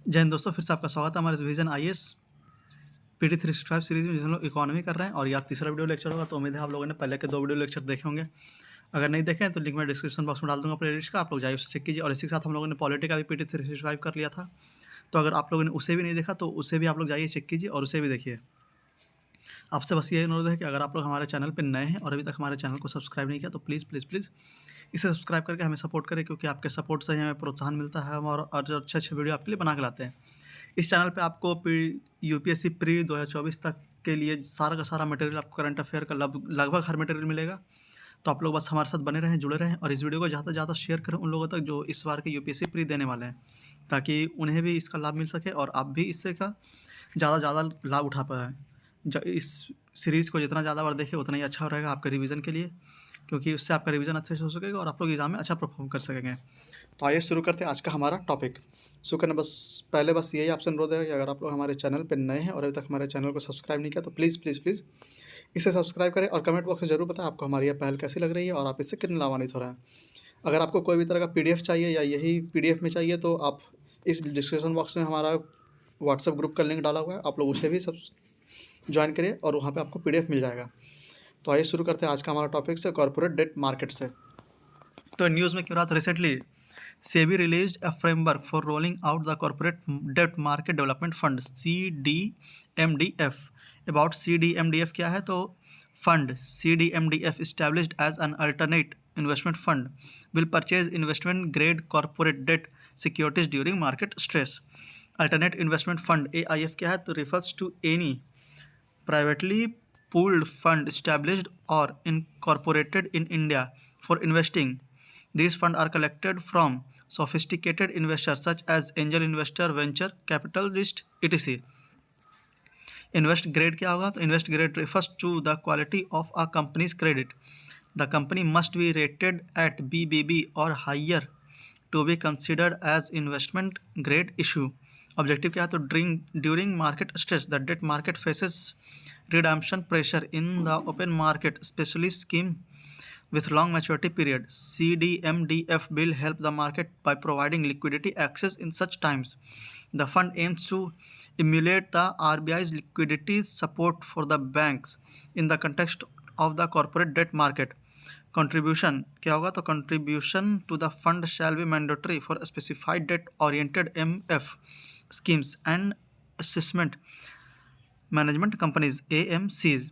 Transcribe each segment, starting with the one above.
जय हिंद दोस्तों, फिर से आपका स्वागत है हमारे इस विजन आईएएस पीटी 365 सीरीज में, जिसमें लोग इकोनॉमी कर रहे हैं। और यह तीसरा वीडियो लेक्चर होगा, तो उम्मीद है आप लोगों ने पहले के 2 वीडियो लेक्चर देखे होंगे। अगर नहीं देखे हैं तो लिंक मैं डिस्क्रिप्शन बॉक्स में डाल दूंगा प्लेलिस्ट का, आप लोग जाइए उसे चेक कीजिए। और इसी के साथ हम लोगों ने पॉलिटी का भी पीटी 365 कर लिया था, तो अगर आप लोगों ने उसे भी नहीं देखा तो उसे भी आप लोग जाइए चेक कीजिए और उसे भी देखिए। आपसे बस यही अनुरोध है कि अगर आप लोग हमारे चैनल पर नए हैं और अभी तक हमारे चैनल को सब्सक्राइब नहीं किया तो प्लीज़ प्लीज़ प्लीज़ इसे सब्सक्राइब करके हमें सपोर्ट करें, क्योंकि आपके सपोर्ट से ही हमें प्रोत्साहन मिलता है और अच्छे अच्छे वीडियो आपके लिए बना के लाते हैं। इस चैनल पे आपको यूपीएससी प्री 2024 तक के लिए सारा का सारा मटेरियल, आपको करंट अफेयर का लगभग हर मटेरियल मिलेगा। तो आप लोग बस हमारे साथ बने रहें, जुड़े रहें और इस वीडियो को ज़्यादा से ज़्यादा शेयर करें उन लोगों तक जो इस बार के यूपीएससी प्री देने वाले हैं, ताकि उन्हें भी इसका लाभ मिल सके और आप भी इससे का ज़्यादा से ज़्यादा लाभ उठा पाएँ। इस सीरीज़ को जितना ज़्यादा बार देखें उतना ही अच्छा रहेगा आपके रिवीजन के लिए, क्योंकि उससे आपका रिवीजन अच्छे से हो सकेगा और आप लोग एग्जाम में अच्छा परफॉर्म कर सकेंगे। तो आइए शुरू करते हैं आज का हमारा टॉपिक। शुरू करने बस यही आपसे अनुरोध है कि अगर आप लोग हमारे चैनल पर नए हैं और अभी तक हमारे चैनल को सब्सक्राइब नहीं किया तो प्लीज़ प्लीज़ प्लीज़ इसे सब्सक्राइब करें और कमेंट बॉक्स में ज़रूर बताएं आपको हमारी यह पहल कैसी लग रही है और आप इससे कितने लाभान्वित हो रहे हैं। अगर आपको कोई भी तरह का पीडीएफ चाहिए या यही पीडीएफ में चाहिए तो आप इस डिस्क्रिप्शन बॉक्स में हमारा व्हाट्सएप ग्रुप का लिंक डाला हुआ है, आप लोग उसे भी सब ज्वाइन करिए और वहाँ पे आपको पीडीएफ मिल जाएगा। तो आइए शुरू करते हैं आज का हमारा टॉपिक से, कॉर्पोरेट डेट मार्केट से। तो न्यूज़ में क्यों रहा, तो recently SEBI released a framework for rolling out the Corporate Debt Market Development Fund (CDMDF). About CDMDF क्या है, तो fund CDMDF established as an alternate investment fund will purchase investment grade corporate debt securities during market stress. Alternate investment fund AIF क्या है, तो refers to any privately pooled fund established or incorporated in India for investing. These funds are collected from sophisticated investors such as angel investor, venture capitalist, etc. Invest grade क्या होगा, तो invest grade refers to the quality of a company's credit. The company must be rated at BBB or higher to be considered as investment grade issue. Objective क्या है, तो during market stress the debt market faces redemption pressure in the open market, especially scheme with long maturity period. CDMDF will help the market by providing liquidity access in such times. The fund aims to emulate the RBI's liquidity support for the banks in the context of the corporate debt market. Contribution क्या होगा, तो contribution to the fund shall be mandatory for specified debt oriented MF schemes and assessment management companies AMCs.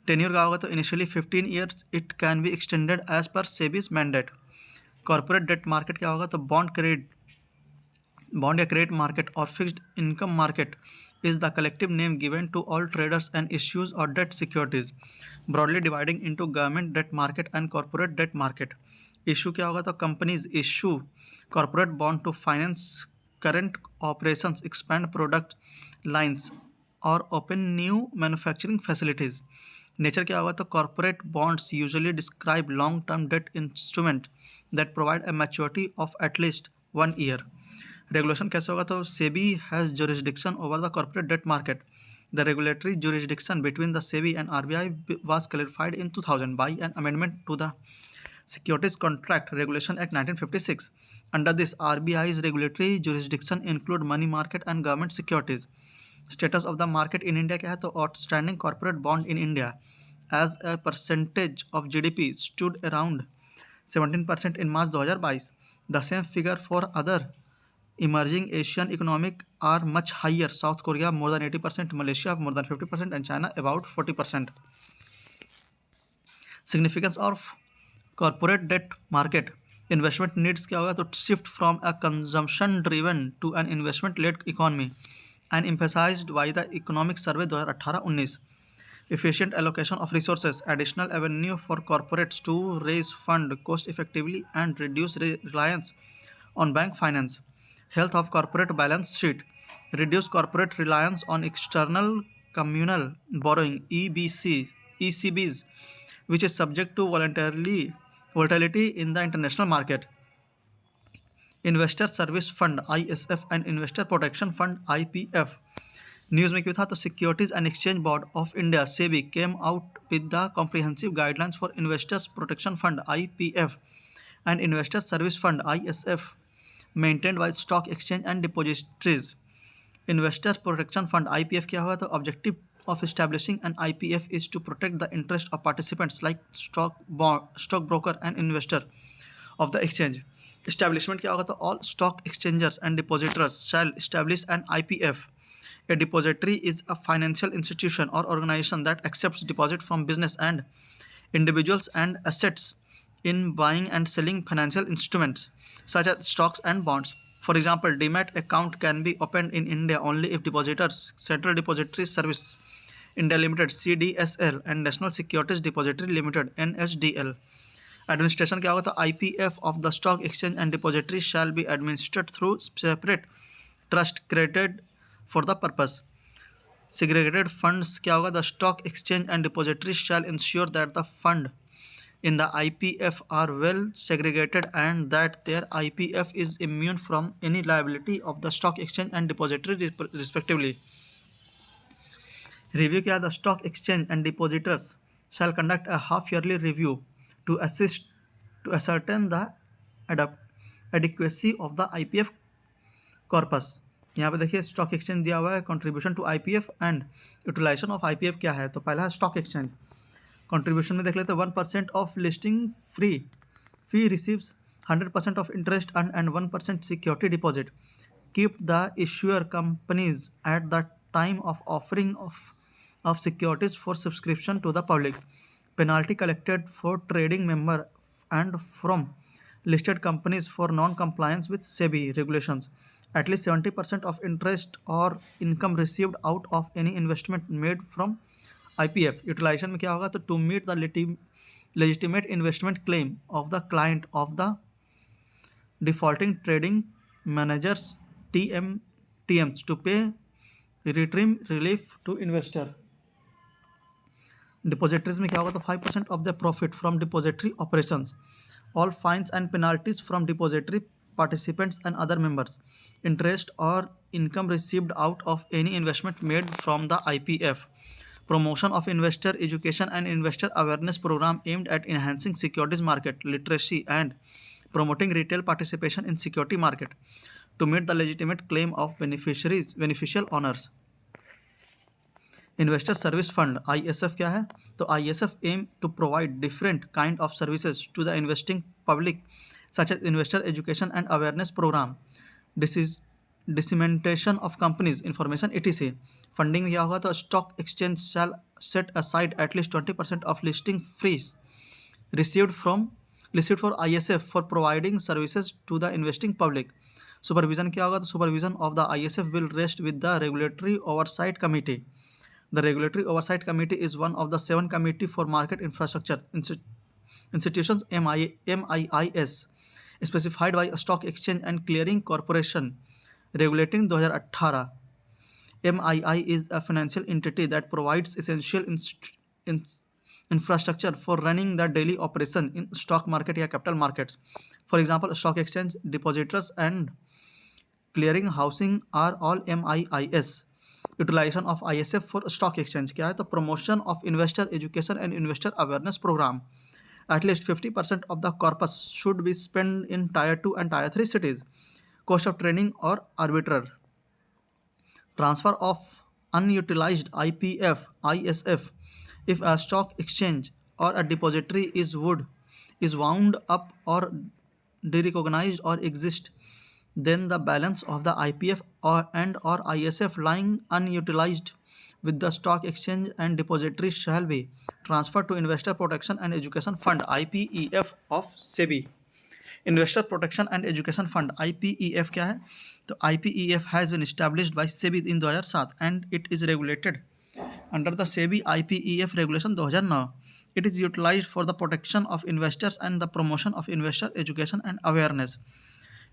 Tenure का होगा, तो initially 15 years, it can be extended as per SEBI's mandate. Corporate debt market क्या होगा, तो bond या credit market और fixed income market is the collective name given to all traders and issues और debt securities, broadly dividing into government debt market and corporate debt market. Issue क्या होगा, तो companies issue corporate bond to finance current operations, expand product lines और open new manufacturing facilities. Nature क्या होगा, तो corporate bonds usually describe long term debt instrument that provide a maturity of at least 1 year. Regulation कैसे होगा, तो SEBI has jurisdiction over the corporate debt market. The regulatory jurisdiction between the SEBI and RBI was clarified in 2000 by an amendment to the Securities Contract Regulation Act 1956. Under this, RBI's regulatory jurisdiction include money market and government securities. Status of the market in India क्या है, तो outstanding corporate bond in India as a percentage of GDP stood around 17% in March 2022. The same figure for other emerging Asian economic are much higher. South Korea more than 80%, Malaysia more than 50%, and China about 40%. Significance of corporate debt market. Investment needs क्या होगा, तो shift from a consumption driven to an investment led economy and emphasized by the economic survey 2018-19. Efficient allocation of resources, additional avenue for corporates to raise fund cost effectively and reduce reliance on bank finance. Health of corporate balance sheet, reduce corporate reliance on external communal borrowing ECBs, which is subject to volatility in the international market. Investor Service Fund ISF and Investor Protection Fund IPF. News में क्यों था, तो securities and exchange board of India SEBI came out with the comprehensive guidelines for investors protection fund IPF and investor service fund ISF maintained by stock exchange and depositories. Investor protection fund IPF क्या हुआ? तो objective of establishing an IPF is to protect the interest of participants like stock broker and investor of the exchange. Establishment क्या होगा? तो all stock exchangers and depositors shall establish an IPF. A depository is a financial institution or organization that accepts deposit from business and individuals and assets in buying and selling financial instruments such as stocks and bonds. For example, demat account can be opened in India only if depositors Central Depository Service India Limited CDSL and National Securities Depository Limited NSDL. Administration क्या होगा? तो IPF of the stock exchange and depository shall be administered through separate trust created for the purpose. Segregated funds क्या होगा? The stock exchange and depository shall ensure that the fund in the IPF are well segregated and that their IPF is immune from any liability of the stock exchange and depository respectively. Review क्या? The stock exchange and depositors shall conduct a half-yearly review to ascertain the adequacy of the IPF corpus. यहाँ पे देखिए stock exchange दिया हुआ है, contribution to IPF and utilisation of IPF क्या है? तो पहला है स्टॉक एक्सचेंज. कंट्रीब्यूशन में देख लेते हैं 1% of listing fee receives 100% of interest and 1% security deposit. Keep the issuer companies at the time of offering of securities for subscription to the public. Penalty collected for trading member and from listed companies for non-compliance with SEBI regulations. At least 70% of interest or income received out of any investment made from IPF. Utilization में क्या होगा? तो to meet the legitimate investment claim of the client of the defaulting trading managers TMs to pay interim relief to investor. डिपोजिटरीज में क्या होगा? तो 5% of the profit from depository operations. All fines and penalties from depository participants and other members. Interest और income received out of any investment made from the IPF. Promotion of investor education and investor awareness program aimed at enhancing securities market literacy and promoting retail participation in security market to meet the legitimate claim of beneficial owners. Investor service fund ISF क्या है? तो ISF aim to provide different kind of services to the investing public such as investor education and awareness programme, dissemination of companies information etc. Funding क्या होगा? तो stock exchange shall set aside at least 20% of listing fees received for ISF for providing services to the investing public. Supervision क्या होगा? तो supervision of the ISF will rest with the regulatory oversight committee. The Regulatory Oversight Committee is one of the 7 Committee for Market Infrastructure Institutions MIIS specified by Stock Exchange and Clearing Corporation regulating 2018. MII is a financial entity that provides essential infrastructure for running the daily operation in stock market या capital markets. For example, stock exchange, depositors and clearing housing are all MIIS. Utilization of ISF for stock exchange क्या है? तो promotion of investor education and investor awareness program. At least 50% of the corpus should be spent in Tier 2 and Tier 3 cities. Cost of training or arbitrage. Transfer of unutilized IPF, ISF. If a stock exchange or a depository is wound up or derecognized or exist, then the balance of the IPF or ISF lying unutilized with the stock exchange and depository shall be transferred to Investor Protection and Education Fund IPEF of SEBI. Investor Protection and Education Fund IPEF क्या है? तो IPEF has been established by SEBI in 2007 and it is regulated under the SEBI IPEF regulation 2009. It is utilized for the protection of investors and the promotion of investor education and awareness.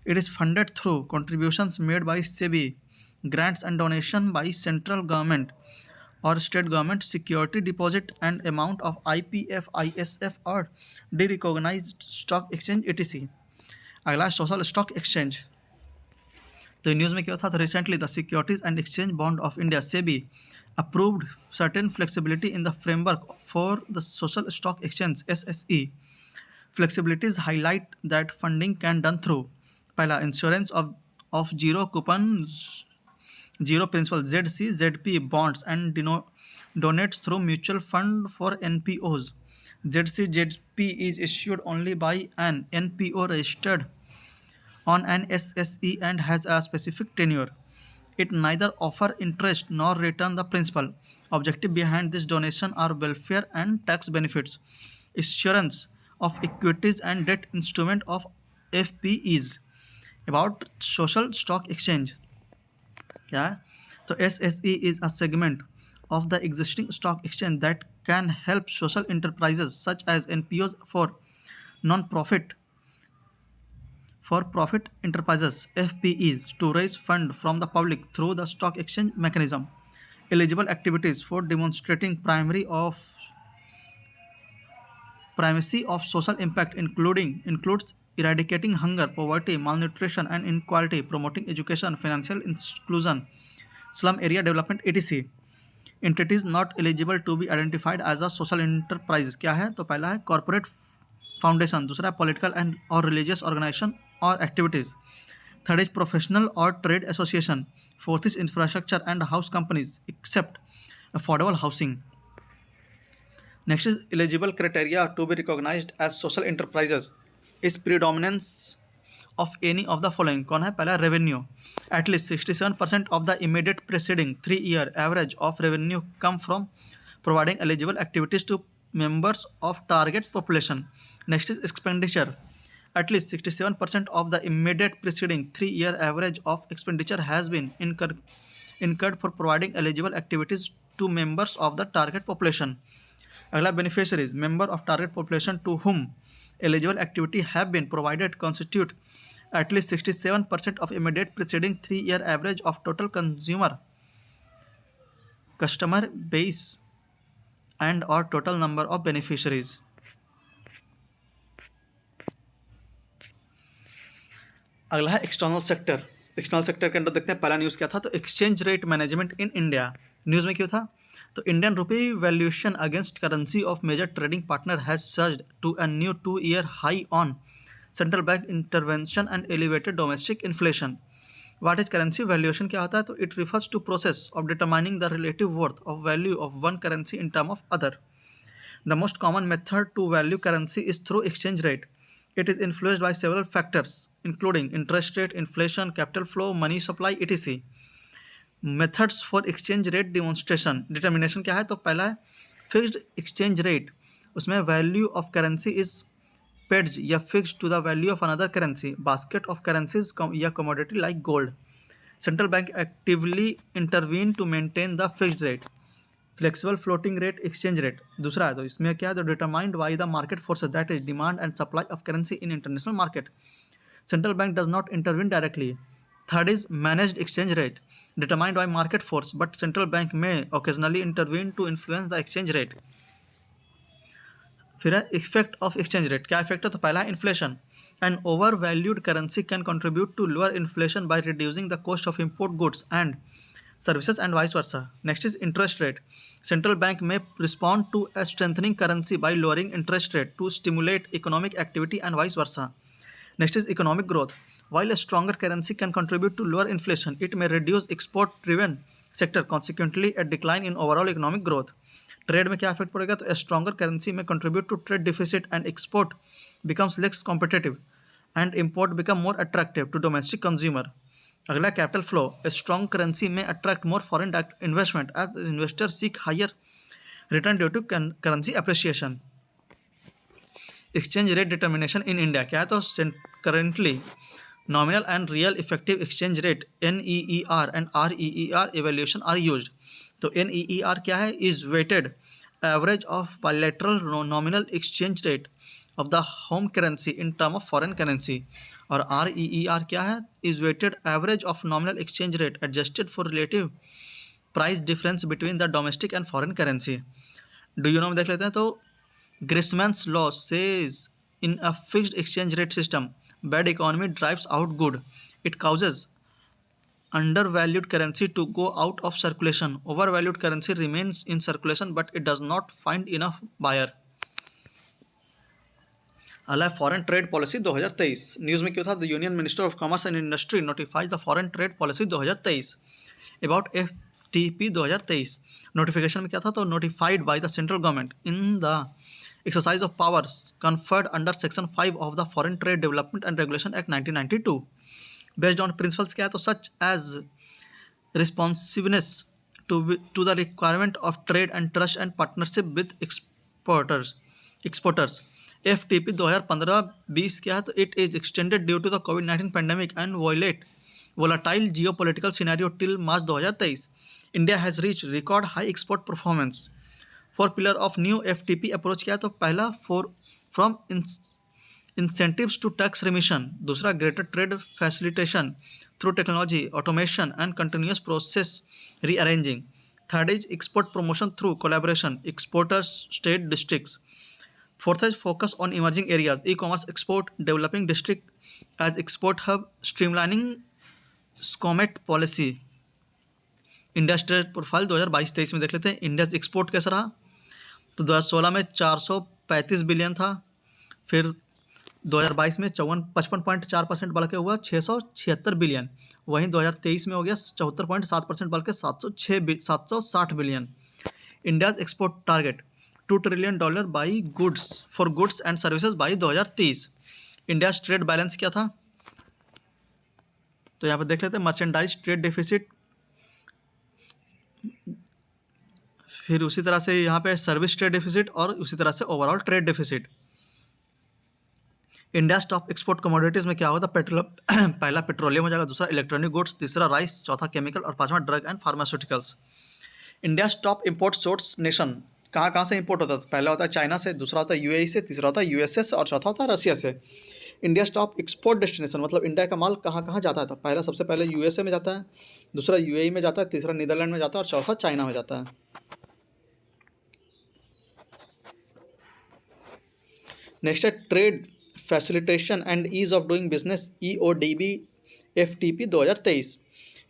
It is funded through contributions made by SEBI, grants and donation by central government or state government, security deposit and amount of IPF, ISF or derecognized stock exchange etc. अगला social stock exchange. तो news में क्या था? तो recently the securities and exchange board of India SEBI approved certain flexibility in the framework for the social stock exchange SSE. Flexibilities highlight that funding can done through पहला insurance of zero coupon Zero principal ZC ZP bonds and donates through mutual fund for NPOs. ZC ZP is issued only by an NPO registered on an SSE and has a specific tenure. It neither offer interest nor return the principal. Objective behind this donation are welfare and tax benefits, issuance of equities and debt instrument of FPEs. About social stock exchange, क्या है? तो SSE is a segment of the existing stock exchange that can help social enterprises such as NPOs non-profit for profit enterprises FPEs to raise fund from the public through the stock exchange mechanism. Eligible activities for demonstrating primacy of social impact includes eradicating hunger, poverty, malnutrition and inequality, promoting education, financial inclusion, slum area development etc. Entities not eligible to be identified as a social enterprise क्या है? तो पहला है corporate foundation, दूसरा है political and और religious organisation और activities, third is professional और trade association, fourth is infrastructure and house companies except affordable housing. Next is eligible criteria to be recognized as social enterprises is predominance of any of the following. कौन है? पहला revenue. At least 67% of the immediate preceding 3-year average of revenue come from providing eligible activities to members of target population. Next is expenditure. At least 67% of the immediate preceding 3-year average of expenditure has been incurred for providing eligible activities to members of the target population. अगला beneficiaries, member of target population to whom eligible activity have been provided constitute at least 67% of immediate preceding 3-year average of total customer base and or total number of beneficiaries. अगला है external sector. External sector के अंदर देखते हैं पहला news क्या था. तो exchange rate management in India. News में क्यों था? तो Indian rupee valuation against currency of major trading partner has surged to a new 2-year high on central bank intervention and elevated domestic inflation. What is currency valuation? क्या होता है? तो it refers to process of determining the relative worth of value of one currency in term of other. The most common method to value currency is through exchange rate. It is influenced by several factors, including interest rate, inflation, capital flow, money supply, etc. Methods for exchange rate determination क्या है? तो पहला है fixed exchange rate. उसमें value of currency is pegged या fixed to the value of another currency, basket of currencies या commodity like gold. Central bank actively intervene to maintain the fixed rate. Flexible floating rate exchange rate दूसरा है. तो इसमें क्या है? तो determined by the market forces that is demand and supply of currency in international market. Central bank does not intervene directly. Third is managed exchange rate determined by market force but central bank may occasionally intervene to influence the exchange rate. फिर है effect of exchange rate. क्या effect है? तो पहला है inflation. An over valued currency can contribute to lower inflation by reducing the cost of import goods and services and vice versa. Next is interest rate. Central bank may respond to a strengthening currency by lowering interest rate to stimulate economic activity and vice versa. Next is economic growth. While a stronger currency can contribute to lower inflation, it may reduce export-driven sector, consequently a decline in overall economic growth. Trade में क्या effect पड़ेगा? तो a stronger currency may contribute to trade deficit and export becomes less competitive and import become more attractive to domestic consumer. अगला capital flow. A strong currency may attract more foreign investment as investor seek higher return due to currency appreciation. Exchange rate determination in India क्या है? तो currently nominal and real effective exchange rate NEER and REER evaluation are used. तो NEER क्या है? Is weighted average of bilateral nominal exchange rate of the home currency in term of foreign currency. और REER क्या है? Is weighted average of nominal exchange rate adjusted for relative price difference between the domestic and foreign currency. Do you know में देख लेते हैं. तो Gresham's law says in a fixed exchange rate system bad economy drives out good. It causes undervalued currency to go out of circulation. Overvalued currency remains in circulation but it does not find enough buyer. अगला foreign trade policy 2023। News में क्यों था, the union minister of commerce and industry notifies the foreign trade policy 2023 about FTP 2023। Notification में क्या था, तो notified by the central government in the exercise of powers conferred under section 5 of the foreign trade development and regulation act 1992 based on principles क्या है, तो such as responsiveness to the requirement of trade and trust and partnership with exporters। FTP 2015-20 क्या है, तो it is extended due to the COVID-19 pandemic and volatile geopolitical scenario till March 2023। India has reached record high export performance। 4 pillar of new FTP approach क्या है, तो पहला from incentives to tax remission, दूसरा greater trade facilitation through technology automation and continuous process rearranging, third is export promotion through collaboration exporters state districts, fourth is focus on emerging areas e commerce export developing district as export hub streamlining SCOMET policy. India trade profile 2022-23 में देख लेते हैं। India export कैसा रहा, तो 2016 में 435 billion था, फिर 2022 में 55.4% बढ़ के हुआ 676 बिलियन, वहीं 2023 में हो गया 74.7% बढ़ के 760 billion. India export target $2 trillion by goods for goods and services by 2030। India trade balance क्या था, तो यहाँ पर देख लेते हैं। मर्चेंडाइज ट्रेड डेफिसिट, फिर उसी तरह से यहाँ पे सर्विस ट्रेड डेफिसिट और उसी तरह से overall trade deficit. India top export commodities में क्या होगा, पहला पेट्रोलियम हो जाएगा, दूसरा इलेक्ट्रॉनिक गुड्स, तीसरा राइस, चौथा केमिकल और पांचवा drug and pharmaceuticals. India top import source nation कहाँ कहाँ से इंपोर्ट होता है, पहला होता है चाइना से, दूसरा होता है UAE से, तीसरा होता है USA से और चौथा होता है रसिया से। इंडिया टॉप एक्सपोर्ट डेस्टिनेशन मतलब इंडिया का माल कहाँ कहाँ जाता है, तो पहला सबसे पहले USA में जाता है, दूसरा UAE में जाता है, तीसरा नीदरलैंड में जाता है और चौथा चाइना में जाता है। नेक्स्ट है trade facilitation and ease of doing business EODB FTP 2023।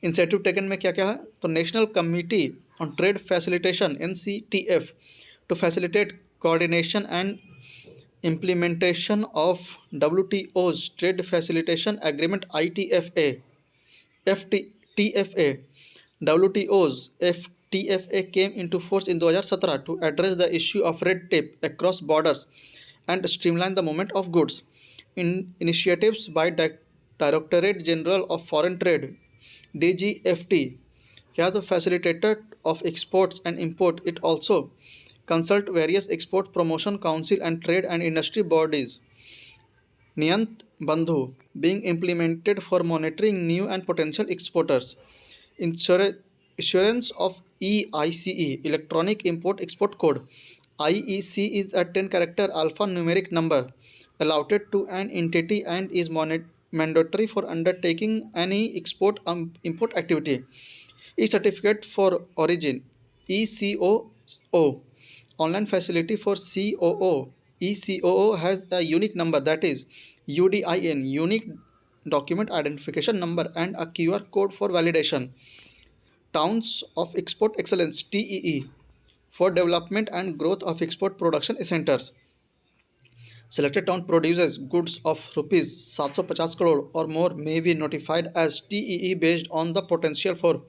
Incentive taken में क्या क्या है, तो national committee on trade facilitation NCTF to facilitate coordination and implementation of WTO's trade facilitation agreement ITFA TFA। WTO's TFA came into force in 2017 to address the issue of red tape across borders and streamline the movement of goods। In initiatives by Directorate General of Foreign Trade DGFT क्या, तो facilitator of exports and import, it also consult various export promotion council and trade and industry bodies। Niyant Bandhu being implemented for monitoring new and potential exporters। Issuance of EICE electronic import export code। IEC is a 10-character alphanumeric number allotted to an entity and is mandatory for undertaking any export import activity। E-certificate for origin ECOO online facility for COO। ECOO has a unique number, that is UDIN unique document identification number and a QR code for validation। Towns of export excellence TEE for development and growth of export production centers। Selected town produces goods of rupees 750 crore or more may be notified as TEE based on the potential for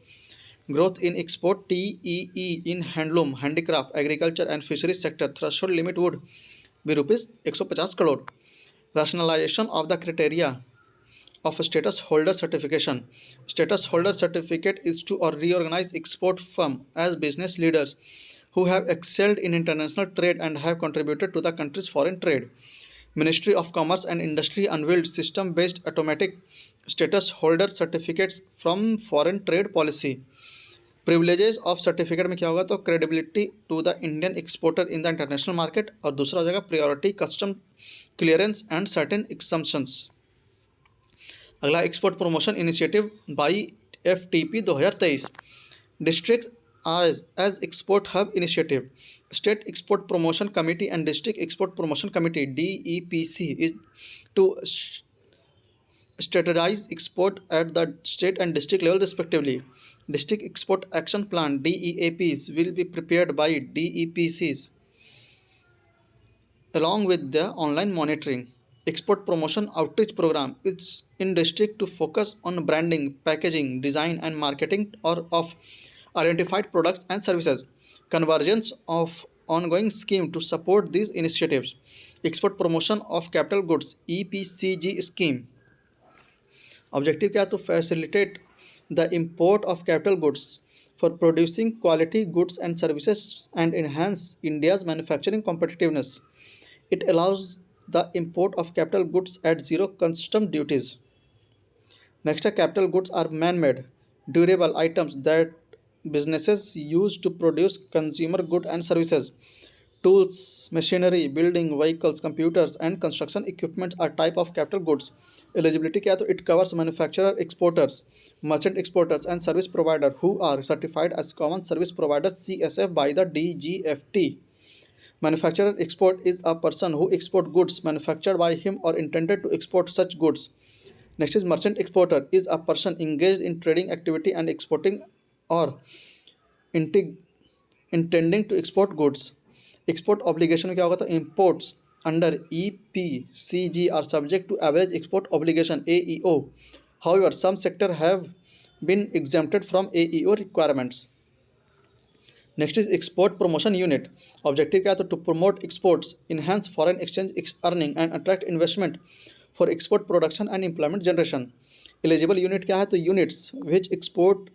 growth in export। TEE in handloom, handicraft, agriculture and fisheries sector threshold limit would be rupees 150 crore। Rationalization of the criteria of status holder certification। Status holder certificate is to reorganize export firm as business leaders who have excelled in international trade and have contributed to the country's foreign trade। Ministry of Commerce and Industry unveiled system based automatic status holder certificates from foreign trade policy। Privileges of certificate में क्या होगा, तो credibility to the Indian exporter in the international market और दूसरा हो जाएगा priority custom clearance and certain exemptions. अगला export promotion initiative by FTP 2023। District as export hub initiative. State export promotion committee and district export promotion committee DEPC is to strategize export at the state and district level respectively। District Export Action Plan DEAPs will be prepared by DEPCs along with the online monitoring। export promotion outreach program. It's in district to focus on branding, packaging, design, and marketing or of identified products and services. Convergence of ongoing scheme to support these initiatives. Export promotion of capital goods EPCG scheme. Objective क्या है? To facilitate the import of capital goods for producing quality goods and services and enhance India's manufacturing competitiveness. It allows the import of capital goods at zero custom duties. Next, capital goods are man-made, durable items that businesses use to produce consumer goods and services. Tools, machinery, building, vehicles, computers, and construction equipment are type of capital goods. Eligibility क्या है? तो it covers manufacturer, exporters, merchant exporters, and service provider who are certified as common service provider CSF by the DGFT. Manufacturer export is a person who export goods manufactured by him or intended to export such goods. Next is merchant exporter is a person engaged in trading activity and exporting or intending to export goods. Export obligation में क्या होगा? तो imports under EPCG are subject to average export obligation AEO. However, some sector have been exempted from AEO requirements. Next is export promotion unit. Objective क्या है? तो to promote exports, enhance foreign exchange earning and attract investment for export production and employment generation. Eligible unit क्या है? तो units which export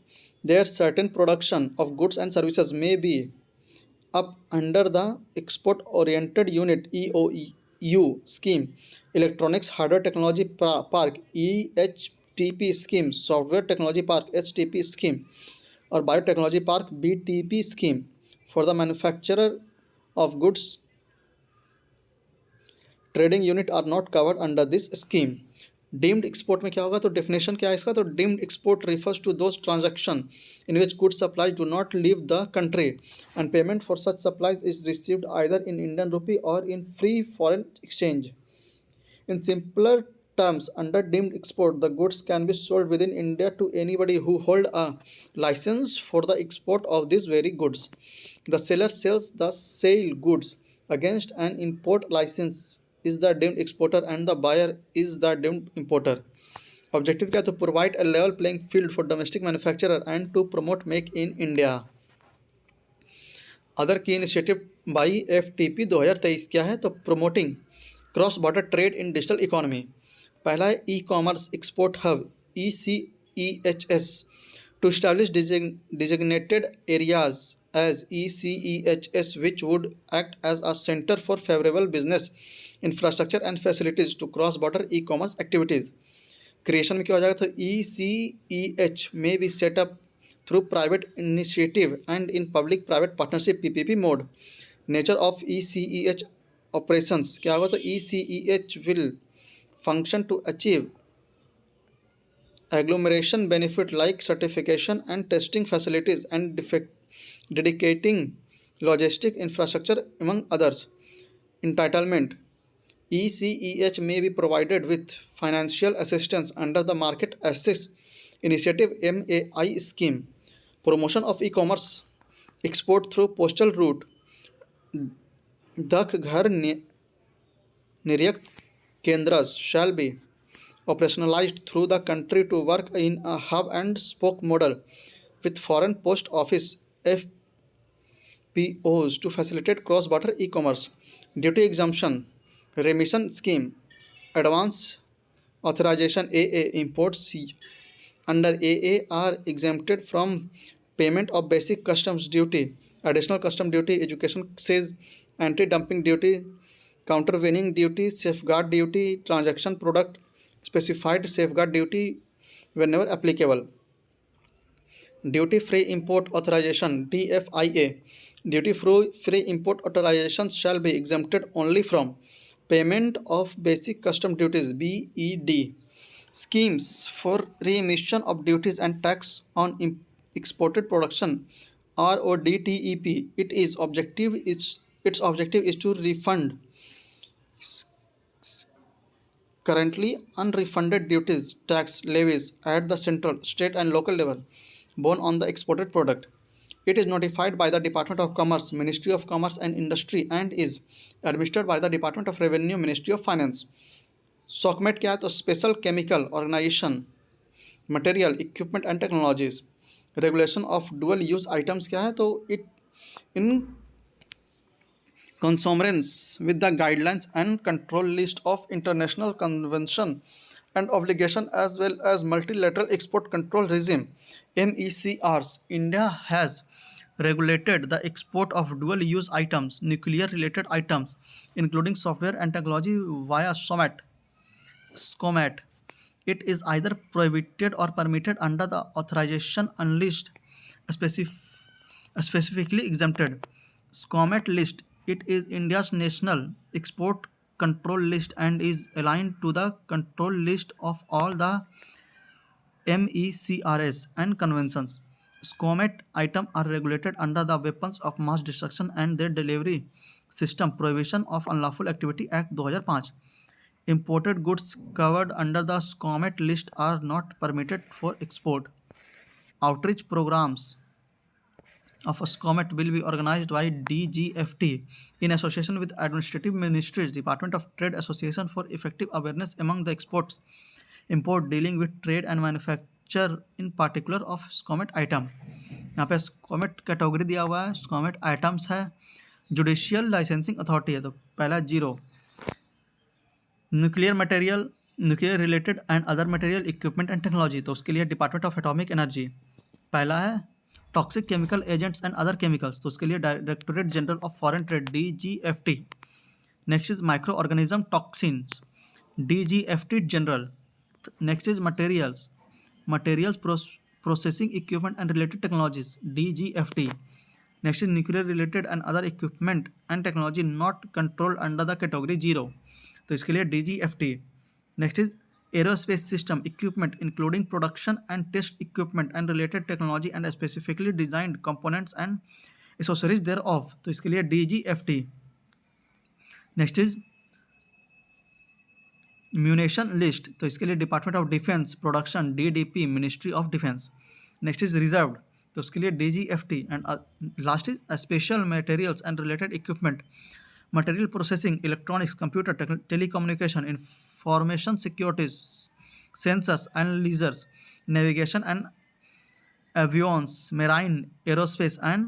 their certain production of goods and services may be up under the export oriented unit EOU scheme, electronics hardware technology park EHTP scheme, software technology park HTP scheme, or biotechnology park BTP scheme. For the manufacturer of goods trading unit are not covered under this scheme. Deemed export में क्या होगा? तो definition क्या है इसका? तो deemed export refers to those transaction in which good supplies do not leave the country and payment for such supplies is received either in Indian rupee or in free foreign exchange. In simpler terms, under deemed export, the goods can be sold within India to anybody who hold a license for the export of these very goods. The seller sells the sale goods against an import license is the deemed exporter and the buyer is the deemed importer. Objective क्या है? To provide a level playing field for domestic manufacturer and to promote make in India. Other key initiative by FTP 2023 क्या है? तो promoting cross border trade in digital economy. पहला है e commerce export hub ECEHS to establish designated areas as ECEHS which would act as a center for favorable business infrastructure and facilities to cross border e-commerce activities. Creation में क्या हो जाएगा? तो ECEH may be set up through private initiative and in public private partnership PPP mode. Nature of ECEH operations क्या होगा? तो ECEH will function to achieve agglomeration benefit like certification and testing facilities and dedicating logistic infrastructure among others. Entitlement ECEH may be provided with financial assistance under the Market Access Initiative MAI scheme. Promotion of e-commerce export through postal route. डाक घर निर्यात kendras shall be operationalized through the country to work in a hub and spoke model with foreign post office FPOs to facilitate cross-border e-commerce. Duty exemption remission scheme. Advance authorization AA imports under AA are exempted from payment of basic customs duty, additional custom duty, education cess, anti-dumping duty, countervailing duty, safeguard duty, transaction product specified safeguard duty whenever applicable. Duty free import authorization DFIA. Duty free import authorizations shall be exempted only from payment of basic custom duties BED. Schemes for remission of duties and tax on exported production RODTEP. Its objective is to refund currently unrefunded duties, tax levies at the central, state and local level borne on the exported product. It is notified by the Department of Commerce, Ministry of Commerce and Industry and is administered by the Department of Revenue, Ministry of Finance. SOCMET क्या है? तो special chemical organisation material equipment and technologies. Regulation of dual use items क्या है? तो it in consonance with the guidelines and control list of international convention and obligation as well as multilateral export control regime MECRs. India has regulated the export of dual use items, nuclear related items including software and technology via SCOMAT. It is either prohibited or permitted under the authorization unlist specif- specifically exempted. SCOMAT list. It is India's national export control list and is aligned to the control list of all the MECRs and conventions. SCOMAT items are regulated under the Weapons of Mass Destruction and Their Delivery System Prohibition of Unlawful Activity Act 2005. Imported goods covered under the SCOMAT list are not permitted for export. Outreach programs of SCOMAT will be organized by DGFT in association with Administrative Ministries, Department of Trade Association for effective awareness among the import dealing with trade and manufacture in particular of SCOMAT item. यहाँ पे SCOMAT category दिया हुआ है, SCOMAT items है, judicial licensing authority है, तो पहला zero, nuclear material, nuclear related and other material equipment and technology, तो उसके लिए डिपार्टमेंट ऑफ एटॉमिक एनर्जी। पहला है toxic chemical agents and other chemicals, तो उसके लिए directorate general of foreign trade DGFT। Next is micro organism toxins, DGFT general. Next is materials processing equipment and related technologies DGFT। Next is nuclear related and other equipment and technology not controlled under the category zero, तो इसके लिए DGFT। Next is aerospace system equipment including production and test equipment and related technology and specifically designed components and accessories thereof, तो इसके लिए DGFT। Next is munition list, तो इसके लिए department of defence production DDP ministry of defence. Next is reserved, तो उसके लिए DGFT। And last is special materials and related equipment, material processing, electronics, computer, telecommunication, information securities, sensors and lasers, navigation and avionics, marine, aerospace and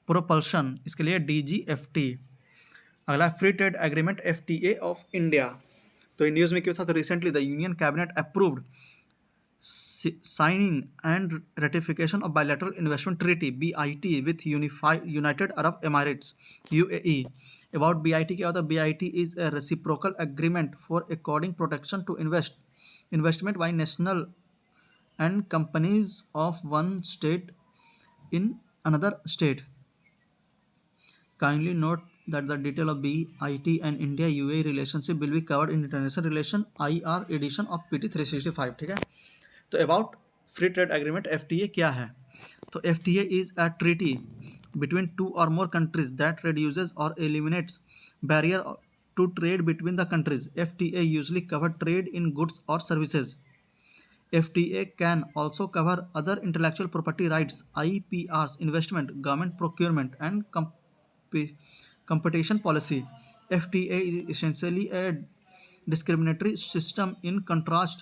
propulsion, इसके लिए DGFT। अगला free trade agreement FTA of India, तो इन news में क्या था, तो recently the union cabinet approved signing and ratification of bilateral investment treaty BIT with United Arab Emirates UAE। About BIT क्या होता है? BIT is a reciprocal agreement for according protection to investment by national and companies of one state in another state। Kindly note that the detail of BIT and India UAE relationship will be covered in International Relation IR edition of PT 365। ठीक है, तो about free trade agreement FTA क्या है? तो FTA is a treaty between two or more countries that reduces or eliminates barrier to trade between the countries. FTA usually cover trade in goods और services. FTA can also cover other intellectual property rights, IPRs, investment, government procurement and competition policy। FTA is essentially a discriminatory system in contrast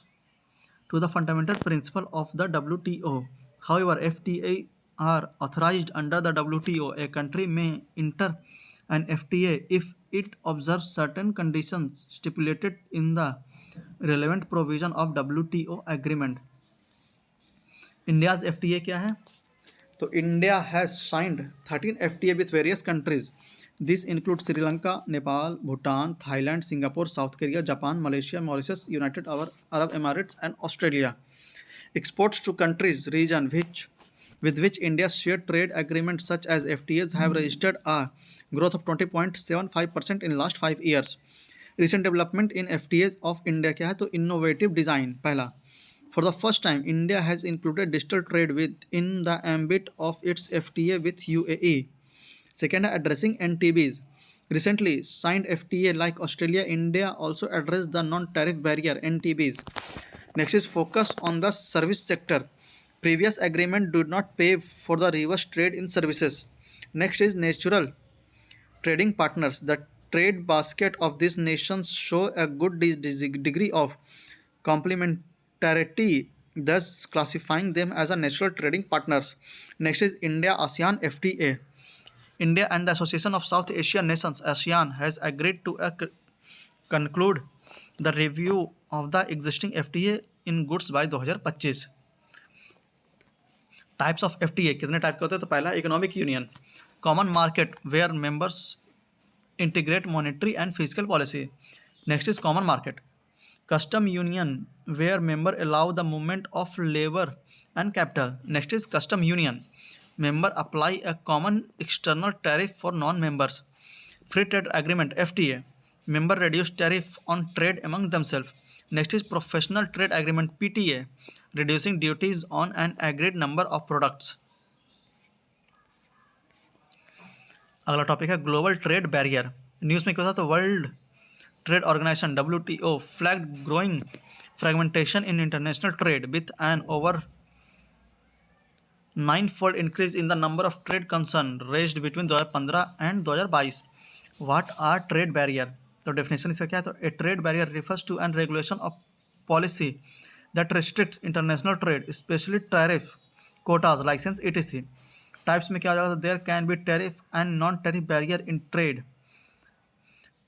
to the fundamental principle of the WTO। However, FTA are authorized under the WTO। A country may enter an FTA if it observes certain conditions stipulated in the relevant provision of WTO agreement। India's FTA क्या है? तो India has signed 13 FTA with various countries। This includes Sri Lanka, Nepal, Bhutan, Thailand, Singapore, South Korea, Japan, Malaysia, Mauritius, United Arab Emirates, and Australia। Exports to countries region with which India shared trade agreements such as FTAs have registered a growth of 20.75% in last 5 years। Recent development in FTAs of India क्या है? तो innovative design। पहला, for the first time India has included digital trade within the ambit of its FTA with UAE। Second, addressing NTBs। Recently signed FTA like Australia, India also addressed the non-tariff barrier NTBs। Next is focus on the service sector। Previous agreement did not pay for the reverse trade in services। Next is natural trading partners। The trade basket of these nations show a good degree of complementarity, thus classifying them as a natural trading partners. Next is India ASEAN FTA. India and the Association of South Asian Nations ASEAN has agreed to conclude the review of the existing FTA in goods by 2025. Types of FTA कितने type के होते हैं? तो पहला economic union, common market where members integrate monetary and physical policy. Next is common market. Custom union where member allow the movement of labour and capital. Next is custom union member apply a common external tariff for non-members. Free trade agreement FTA, member reduce tariff on trade among themselves. Next is professional trade agreement PTA, reducing duties on an agreed number of products. अगला topic है global trade barrier. News में क्या था? तो world trade organisation WTO flagged growing fragmentation in international trade with an over 9-fold increase in the number of trade concern raised between 2015 and 2022. What are trade barrier? तो definition इसका क्या है? तो a trade barrier refers to an regulation of policy that restricts international trade, especially tariff, quotas, license, etc. Types में क्या हो जाएगा? तो there can be tariff and non-tariff barrier in trade.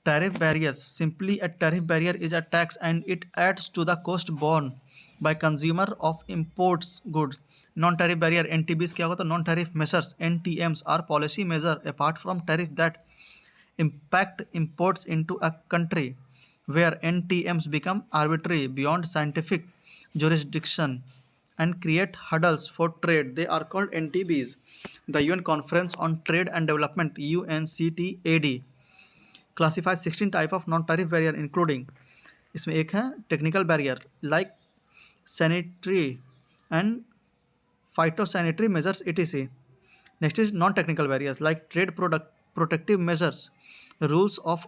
Tariff barriers. Simply a tariff barrier is a tax and it adds to the cost borne by consumer of imports goods. Non-tariff barrier NTBs क्या होगा? तो non-tariff measures NTMs are policy measure apart from tariff that impact imports into a country where NTMs become arbitrary beyond scientific jurisdiction and create hurdles for trade. They are called NTBs. The UN Conference on Trade and Development UNCTAD classifies 16 type of non-tariff barrier including, इसमें एक है technical barrier like sanitary and phytosanitary measures etc. Next is non-technical barriers like trade protective measures, rules of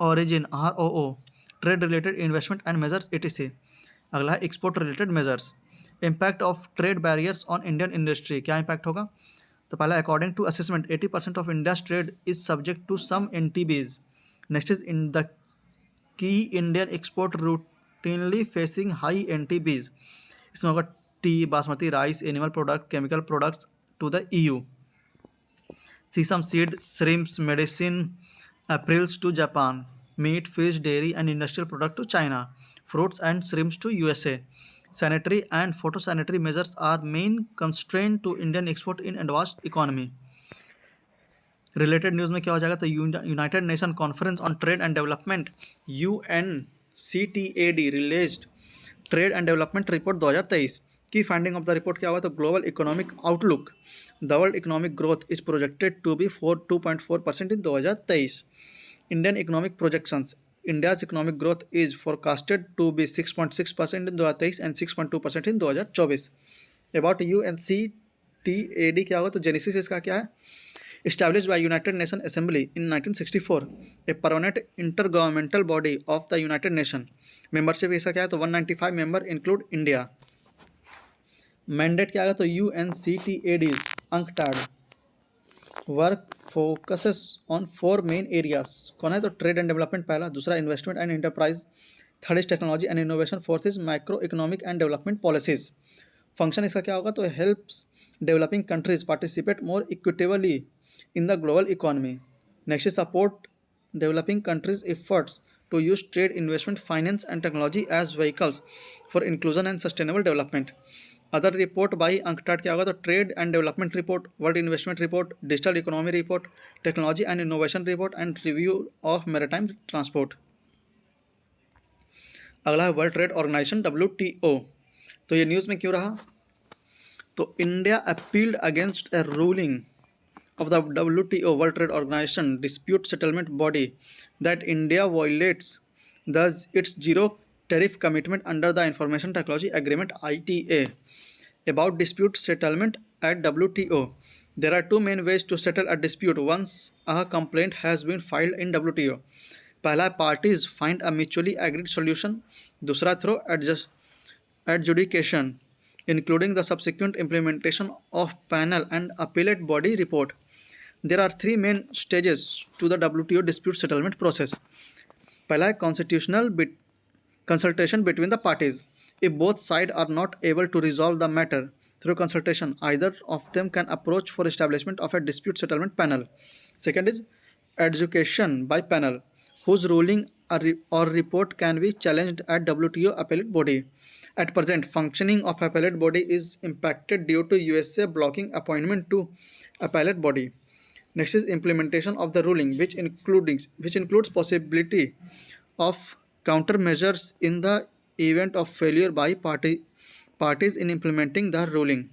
origin ROO, trade related investment and measures etc. अगला है export related measures. Impact of trade barriers on Indian industry. क्या impact होगा? तो पहला according to assessment 80% of India's trade is subject to some NTBs. Next is in the key Indian export routinely facing high NTBs. इसमें होगा tea, basmati rice, animal product, chemical products to the EU, sesame seed, shrimps, medicine, apparels to Japan, meat, fish, dairy and industrial product to China, fruits and shrimps to USA. Sanitary and photosanitary measures are main constraint to Indian export in advanced economy. Related news में क्या हो जाएगा? तो united nation conference on trade and development UNCTAD released trade and development report 2023. की finding of the report क्या हुआ? तो global economic outlook, the world economic growth is projected to be 2.4% in 2023. Indian economic projections, India's economic growth is forecasted to be 6.6% in 2023 and 6.2% in 2024. About UNCTAD क्या होगा? तो genesis इसका क्या है? Established by United Nations Assembly in 1964, a permanent intergovernmental body of the United Nations. Membership इसका क्या है? तो 195 member include India. Mandate क्या आएगा? तो UNCTAD's UNCTAD work focuses on 4 main areas. कौन है? तो ट्रेड एंड डेवलपमेंट पहला, दूसरा investment and enterprise, third is technology and innovation, fourth is micro economic and development policies. Function इसका क्या होगा? तो helps developing countries participate more equitably in the global economy. Next is support developing countries efforts to use trade, investment, finance and technology as vehicles for inclusion and sustainable development. Other report by UNCTAD क्या होगा? तो trade and development report, world investment report, digital economy report, technology and innovation report and review of maritime transport. अगला है world trade organisation WTO. तो ये news में क्यों रहा? तो India appealed against A ruling of the WTO World Trade Organization dispute settlement body that India violates thus its zero tariff commitment under the Information Technology Agreement ITA. About dispute settlement at WTO, there are two main ways to settle a dispute once a complaint has been filed in WTO. पहला, parties find a mutually agreed solution. दूसरा, through adjudication, including the subsequent implementation of panel and appellate body report. There are three main stages to the WTO dispute settlement process. पहला है constitutional consultation between the parties. If both sides are not able to resolve the matter through consultation, either of them can approach for establishment of a dispute settlement panel. Second is adjudication by panel, whose ruling or report can be challenged at WTO appellate body. At present, functioning of appellate body is impacted due to USA blocking appointment to appellate body. Next is implementation of the ruling, which includes possibility of countermeasures in the event of failure by parties in implementing the ruling.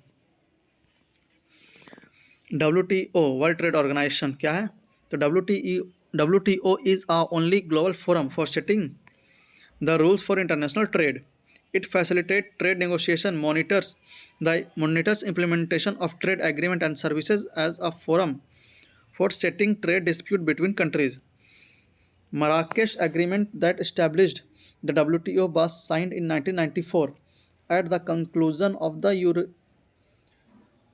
WTO World Trade Organization क्या है? तो WTO is our only global forum for setting the rules for international trade. It facilitates trade negotiation, monitors implementation of trade agreement and services as a forum for setting trade dispute between countries. Marrakesh Agreement that established the WTO was signed in 1994 at the conclusion of the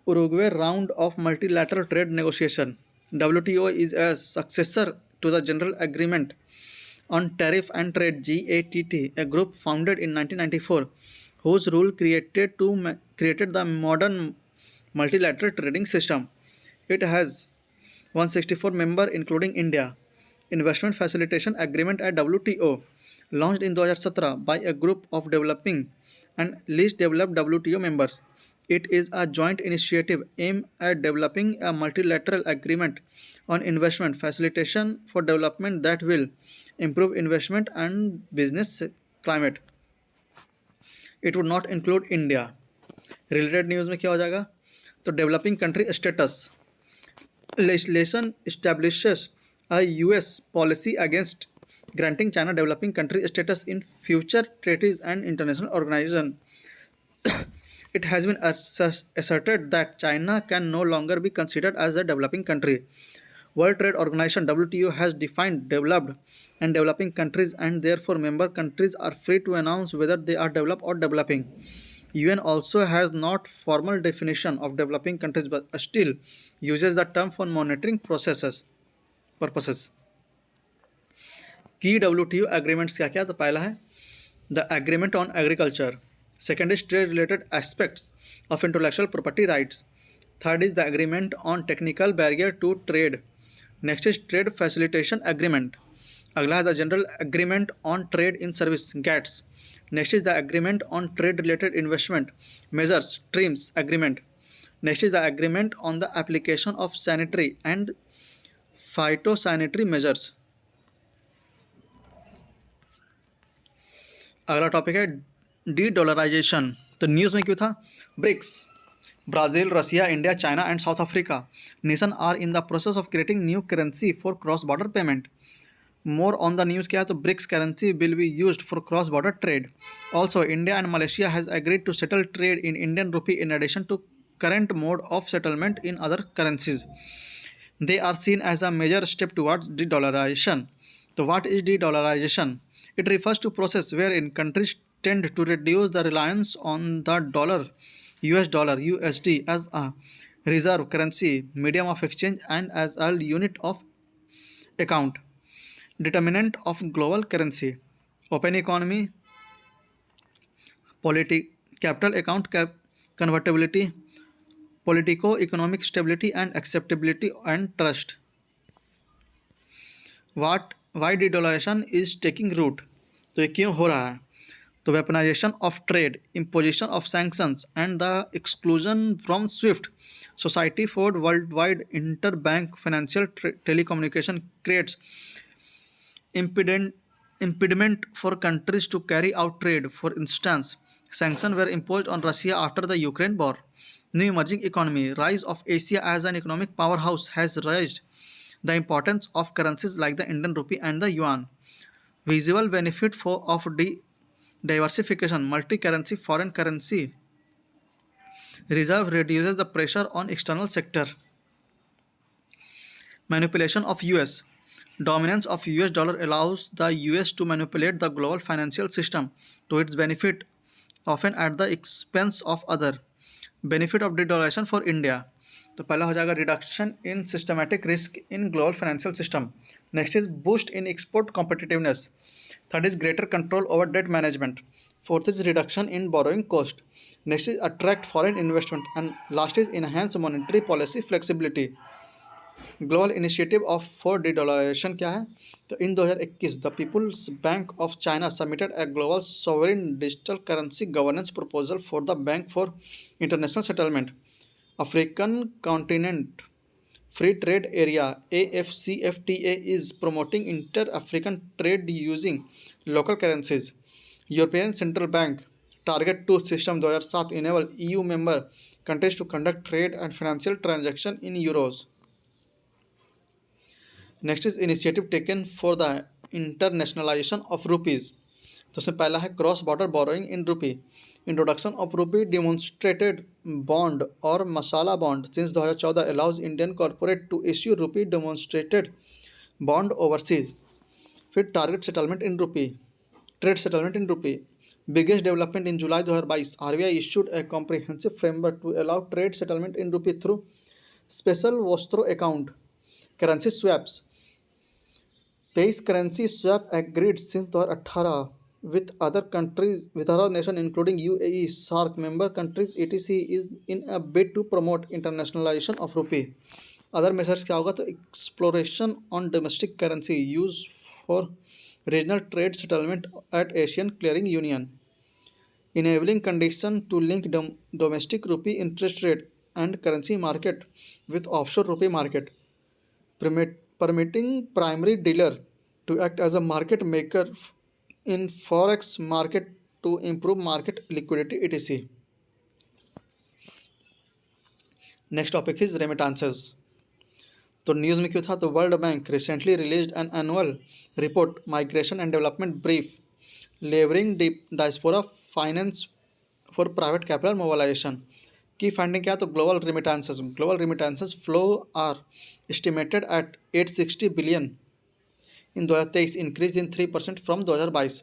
Uruguay round of multilateral trade negotiation. WTO is a successor to the General Agreement on Tariff and Trade GATT, a group founded in 1994 whose rule created the modern multilateral trading system. It has 164 members including India. Investment Facilitation Agreement at WTO, launched in 2017 by a group of developing and least developed WTO members. It is a joint initiative aimed at developing a multilateral agreement on investment facilitation for development that will improve investment and business climate. It would not include India. Related news में क्या हो जाएगा? तो developing country status. Legislation establishes a US policy against granting China developing country status in future treaties and international organizations. It has been asserted that China can no longer be considered as a developing country. World Trade Organization WTO has defined developed and developing countries, and therefore member countries are free to announce whether they are developed or developing. UN also has not formal definition of developing countries but still uses the term for monitoring purposes. Key WTO agreements क्या क्या? तो पहला है the agreement on agriculture. Second is trade related aspects of intellectual property rights. Third is the agreement on technical barrier to trade. Next is trade facilitation agreement. अगला है the general agreement on trade in service GATS. Next is the agreement on trade related investment measures TRIMS agreement. Next is the agreement on the application of sanitary and phytosanitary measures. अगला topic है de-dollarisation. तो news में क्यों था? BRICS, Brazil, Russia, India, China and South Africa nation are in the process of creating new currency for cross border payment. More on the news क्या है? तो BRICS currency will be used for cross border trade. Also India and Malaysia has agreed to settle trade in Indian rupee in addition to current mode of settlement in other currencies. They are seen as a major step towards de-dollarization. So what is de-dollarization? It refers to process wherein countries tend to reduce the reliance on the dollar, US dollar, USD as a reserve currency, medium of exchange and as a unit of account, determinant of global currency. Open economy, capital account convertibility, politico-economic stability and acceptability and trust. Why de-dollarization is taking root? तो ये क्यों हो रहा है? तो weaponisation of trade, imposition of sanctions and the exclusion from Swift society for world wide inter bank financial telecommunication creates impediment for countries to carry out trade. For instance, sanctions were imposed on Russia after the Ukraine war. New emerging economy, rise of Asia as an economic powerhouse has raised the importance of currencies like the Indian rupee and the yuan. Visible benefit of diversification, multi-currency, foreign currency reserve reduces the pressure on external sector. Manipulation of US. Dominance of US dollar allows the US to manipulate the global financial system to its benefit, often at the expense of other. Benefit of de-dollarization for India. तो पहला हो जाएगा reduction in systematic risk in global financial system. Next is boost in export competitiveness. Third is greater control over debt management. Fourth is reduction in borrowing cost. Next is attract foreign investment and last is enhance monetary policy flexibility. Global initiative of for dedollarization क्या है? तो in 2021 the people's bank of China submitted a global sovereign digital currency governance proposal for the bank for international settlement. African continent Free Trade Area AFCFTA is promoting inter-African trade using local currencies. European Central Bank Target 2 System 2007 enable EU member countries to conduct trade and financial transaction in euros. Next is initiative taken for the internationalization of rupees. तो उसमें पहला है cross border borrowing in rupee. Introduction of rupee demonstrated bond और masala bond since 2014 allows Indian corporate to issue rupee demonstrated bond overseas. फिर target settlement in rupee, trade settlement in rupee. Biggest development in July 2022 RBI issued a comprehensive framework to allow trade settlement in rupee through special vostro account. Currency swaps 23 currency swap agreed since 2018 with other countries, with other nations including UAE, SAARC member countries etc. is in a bid to promote internationalization of rupee. Other measures क्या होगा? तो exploration on domestic currency use for regional trade settlement at Asian Clearing Union, enabling condition to link domestic rupee interest rate and currency market with offshore rupee market, permitting primary dealer to act as a market maker in forex market to improve market liquidity etc. Next topic is remittances. तो news में क्यों था? तो world bank recently released an annual report migration and development brief leveraging diaspora finance for private capital mobilization. Key finding क्या है? तो global remittances flow are estimated at 860 billion in 2023, increase in 3% from 2022.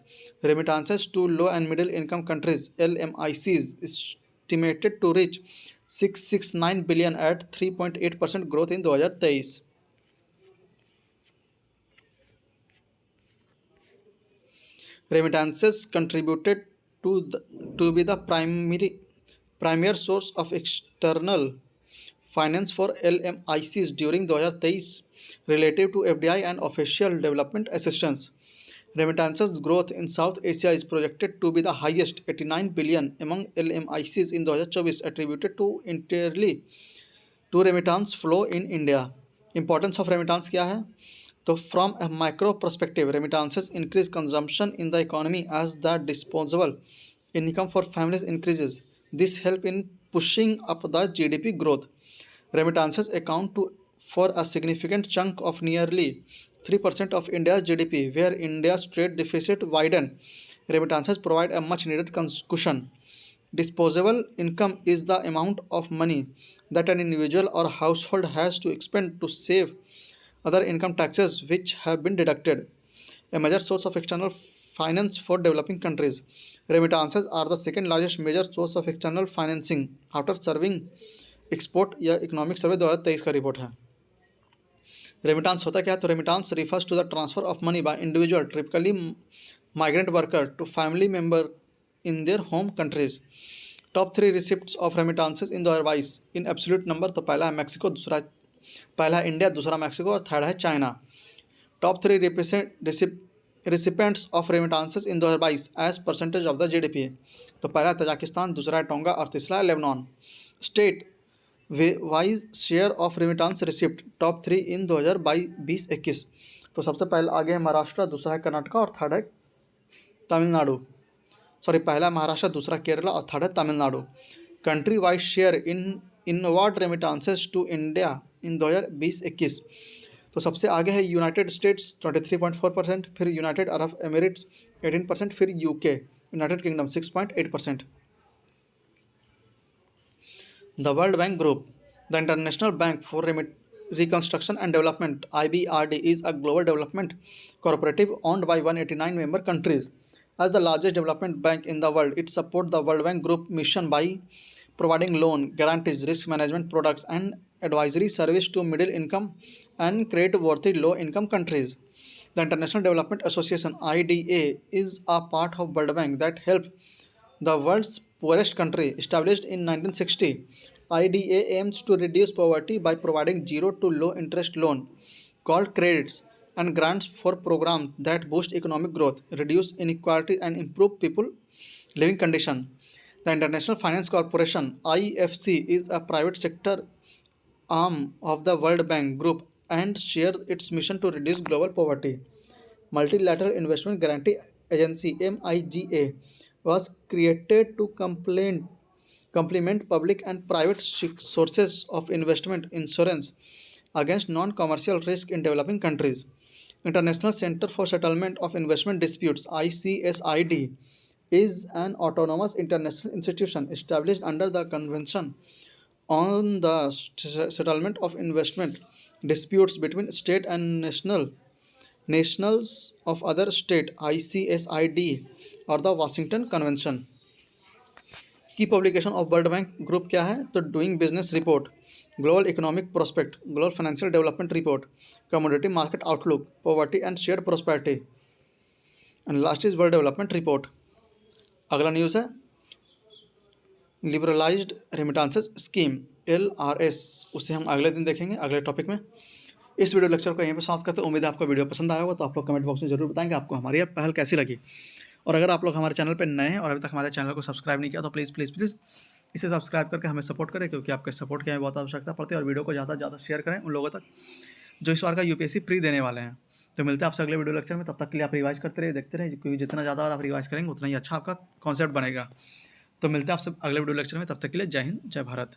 Remittances to low and middle income countries LMICs estimated to reach 669 billion at 3.8% growth in 2023. Remittances contributed to be the primary source of external finance for LMICs during 2023 relative to FDI and official development assistance. Remittances growth in South Asia is projected to be the highest, 89 billion among LMICs in 2024, attributed to entirely to remittance flow in India. Importance of remittance क्या है? तो from a micro perspective, remittances increase consumption in the economy as the disposable income for families increases. This help in pushing up the GDP growth. Remittances account for a significant chunk of nearly 3% of India's GDP, where India's trade deficit widened. Remittances provide a much needed cushion. Disposable income is the amount of money that an individual or household has to expend to save other income taxes which have been deducted. A major source of external finance for developing countries. Remittances are the second largest major source of external financing after serving export या economic survey 2023 का report है। Remittance होता क्या है? तो remittance refers to the transfer of money by individual typically migrant worker to family member in their home countries. Top 3 receipts of remittances in 2022 in absolute number. तो पहला है Mexico, पहला है इंडिया, दूसरा मैक्सिको और थर्ड है China. Top 3 recipients of remittances in 2022 as percentage of the GDP। तो पहला है तजाकिस्तान, दूसरा है टोंगा और तीसरा है Lebanon. State wise share of remittance receipt top 3 इन 2022-21। तो सबसे पहले आगे है महाराष्ट्र, दूसरा है कर्नाटका और थर्ड है तमिलनाडु। पहला महाराष्ट्र, दूसरा केरला और थर्ड है Tamil Nadu. Country wise share in inward remittances to India in 2020-21। तो सबसे आगे है यूनाइटेड स्टेट्स 23.4%, फिर यूनाइटेड अरब एमिरेट्स 18%, फिर UK United kingdom 6.8%। The World Bank Group, the International Bank for Reconstruction and Development (IBRD) is a global development cooperative owned by 189 member countries. As the largest development bank in the world, it supports the World Bank Group mission by providing loan, guarantees, risk management products, and advisory service to middle income and credit-worthy low-income countries. The International Development Association (IDA) is a part of World Bank that helps the world's poorest country. Established in 1960, IDA aims to reduce poverty by providing zero to low interest loan called credits and grants for programs that boost economic growth, reduce inequality, and improve people living condition. The International Finance Corporation (IFC) is a private sector arm of the World Bank Group and shares its mission to reduce global poverty. Multilateral Investment Guarantee Agency (MIGA) was created to complement public and private sources of investment insurance against non-commercial risk in developing countries. International Center for Settlement of Investment Disputes (ICSID) is an autonomous international institution established under the Convention on the Settlement of Investment Disputes between state and nationals of other state (ICSID) और the Washington convention. की publication of world bank group क्या है? तो doing business report, global economic prospect, global financial development report, commodity market outlook, poverty and shared prosperity, and last is world development report. अगला news है liberalised remittances scheme LRS, उसे हम अगले दिन देखेंगे अगले टॉपिक में. इस वीडियो लेक्चर को यहीं पे समाप्त करते हैं. उम्मीद है आपको वीडियो पसंद आया होगा. तो आप लोग कमेंट बॉक्स में जरूर बताएंगे आपको हमारी पहल कैसी लगी. और अगर आप लोग हमारे चैनल पर नए हैं और अभी तक हमारे चैनल को सब्सक्राइब नहीं किया तो प्लीज़ प्लीज़ प्लीज़ इसे सब्सक्राइब करके हमें सपोर्ट करें, क्योंकि आपके सपोर्ट की हमें बहुत आवश्यकता पड़ती है. और वीडियो को ज़्यादा से ज़्यादा शेयर करें उन लोगों तक जो इस बार का UPSC प्री देने वाले हैं. तो मिलते हैं आपसे अगले वीडियो लेक्चर में. तब तक के लिए आप रिवाइज करते रहिए, देखते रहिए, क्योंकि जितना ज़्यादा आप रिवाइज करेंगे उतना ही अच्छा आपका कॉन्सेप्ट बनेगा. तो मिलते हैं आपसे अगले वीडियो लेक्चर में. तब तक के लिए जय हिंद, जय भारत.